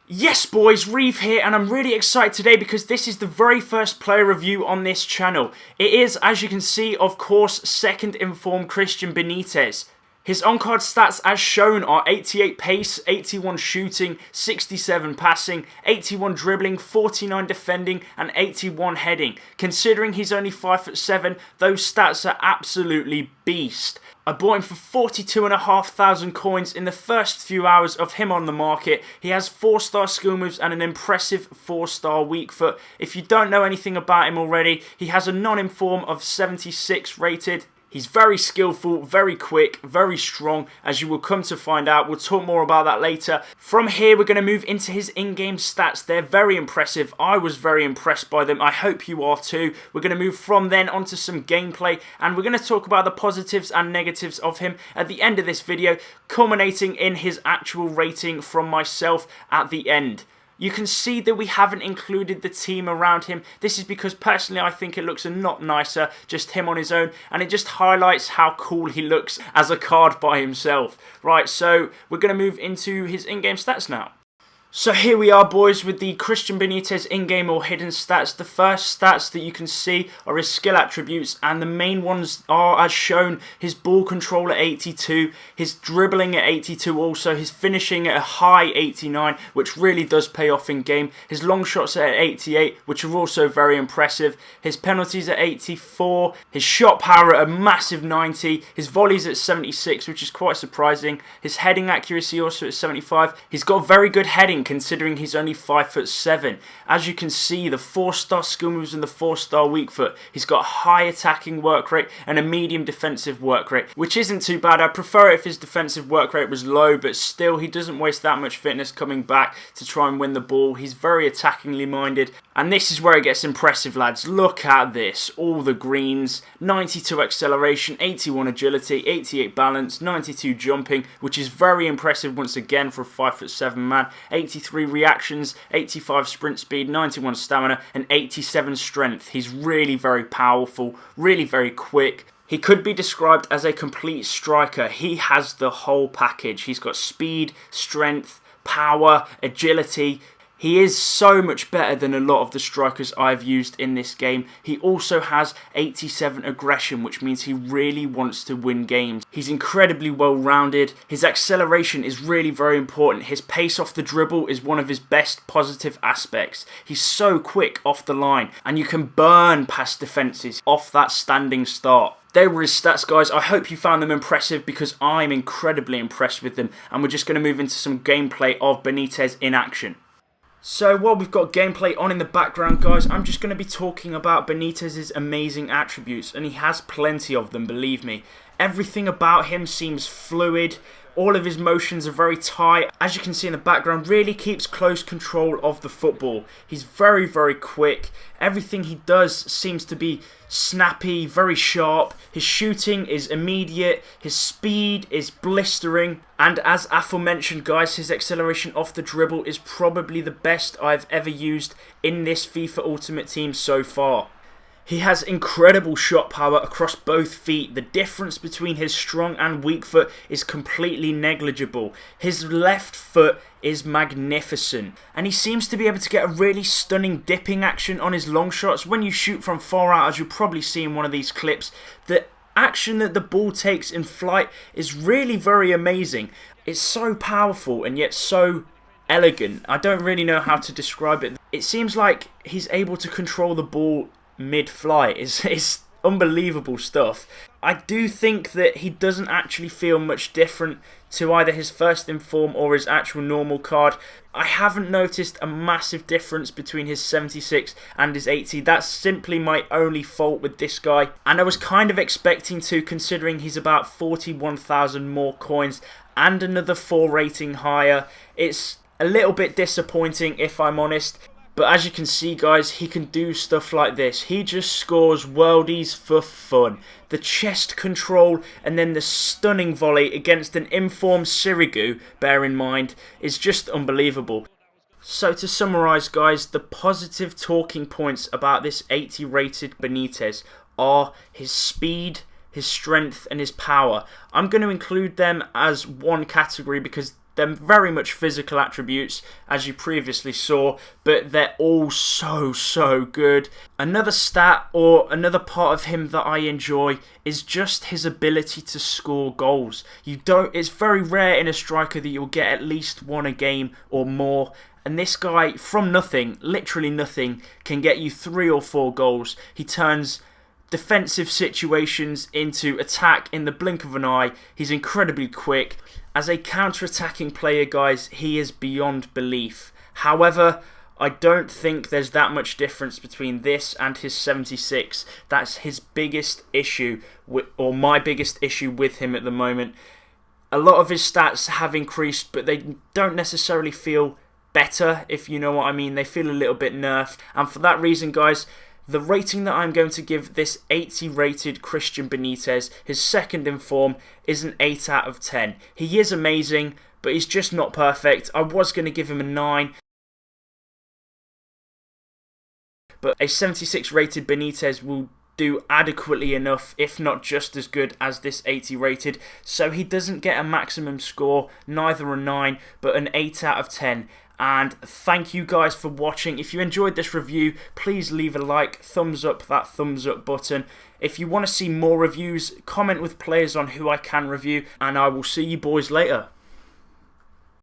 Yes boys, Reeve here, and I'm really excited today because this is the very first player review on this channel. It is, as you can see, of course, second in form Christian Benitez. His on-card stats as shown are 88 pace, 81 shooting, 67 passing, 81 dribbling, 49 defending and 81 heading. Considering he's only 5'7", those stats are absolutely beast. I bought him for 42,500 coins in the first few hours of him on the market. He has 4-star skill moves and an impressive 4-star weak foot. If you don't know anything about him already, he has a non-inform of 76 rated. He's very skillful, very quick, very strong, as you will come to find out. We'll talk more about that later. From here, we're going to move into his in-game stats. They're very impressive. I was very impressed by them. I hope you are too. We're going to move from then onto some gameplay, and we're going to talk about the positives and negatives of him at the end of this video, culminating in his actual rating from myself at the end. You can see that we haven't included the team around him. This is because personally I think it looks a lot nicer, just him on his own, and it just highlights how cool he looks as a card by himself. Right, so we're going to move into his in-game stats now. So here we are boys with the Christian Benitez in-game or hidden stats. The first stats that you can see are his skill attributes, and the main ones are as shown: his ball control at 82, his dribbling at 82, also his finishing at a high 89, which really does pay off in game, his long shots at 88, which are also very impressive, his penalties at 84, his shot power at a massive 90, his volleys at 76, which is quite surprising, his heading accuracy also at 75. He's got very good heading considering he's only 5'7". As you can see, the 4-star skill moves and the 4-star weak foot. He's got a high attacking work rate and a medium defensive work rate, which isn't too bad. I'd prefer it if his defensive work rate was low, but still he doesn't waste that much fitness coming back to try and win the ball. He's very attackingly minded, and this is where it gets impressive, lads. Look at this, all the greens, 92 acceleration, 81 agility, 88 balance, 92 jumping, which is very impressive once again for a 5'7" man, 83 reactions, 85 sprint speed, 91 stamina and 87 strength. He's really very powerful, really very quick. He could be described as a complete striker. He has the whole package. He's got speed, strength, power, agility. He is so much better than a lot of the strikers I've used in this game. He also has 87 aggression, which means he really wants to win games. He's incredibly well rounded. His acceleration is really very important. His pace off the dribble is one of his best positive aspects. He's so quick off the line, and you can burn past defences off that standing start. They were his stats, guys. I hope you found them impressive because I'm incredibly impressed with them, and we're just going to move into some gameplay of Benitez in action. So while we've got gameplay on in the background, guys, I'm just going to be talking about Benitez's amazing attributes, and he has plenty of them, believe me. Everything about him seems fluid. All of his motions are very tight. As you can see in the background, really keeps close control of the football. He's very, very quick. Everything he does seems to be snappy, very sharp. His shooting is immediate. His speed is blistering. And as aforementioned, guys, his acceleration off the dribble is probably the best I've ever used in this FIFA Ultimate Team so far. He has incredible shot power across both feet. The difference between his strong and weak foot is completely negligible. His left foot is magnificent, and he seems to be able to get a really stunning dipping action on his long shots. When you shoot from far out, as you'll probably see in one of these clips, the action that the ball takes in flight is really very amazing. It's so powerful and yet so elegant. I don't really know how to describe it. It seems like he's able to control the ball mid-flight. It's unbelievable stuff. I do think that he doesn't actually feel much different to either his first in form or his actual normal card. I haven't noticed a massive difference between his 76 and his 80. That's simply my only fault with this guy, and I was kind of expecting to, considering he's about 41,000 more coins and another 4 rating higher. It's a little bit disappointing if I'm honest. But as you can see, guys, he can do stuff like this. He just scores worldies for fun. The chest control and then the stunning volley against an informed Sirigu, bear in mind, is just unbelievable. So to summarise, guys, the positive talking points about this 80 rated Benitez are his speed, his strength and his power. I'm going to include them as one category because They're very much physical attributes, as you previously saw, but they're all so good. Another stat or another part of him that I enjoy is just his ability to score goals. It's very rare in a striker that you'll get at least one a game or more. And this guy, from nothing, literally nothing, can get you 3 or 4 goals. He turns defensive situations into attack in the blink of an eye. He's incredibly quick. As a counter-attacking player, guys, he is beyond belief. However, I don't think there's that much difference between this and his 76. That's his biggest issue, or my biggest issue with him at the moment. A lot of his stats have increased, but they don't necessarily feel better, if you know what I mean. They feel a little bit nerfed. And for that reason, guys, the rating that I'm going to give this 80 rated Christian Benitez, his second in form, is an 8 out of 10. He is amazing, but he's just not perfect. I was going to give him a 9. But a 76 rated Benitez will do adequately enough, if not just as good as this 80 rated. So he doesn't get a maximum score, neither a 9, but an 8 out of 10. And thank you guys for watching. If you enjoyed this review, please leave a like, thumbs up that thumbs up button. If you want to see more reviews, comment with players on who I can review, and I will see you boys later.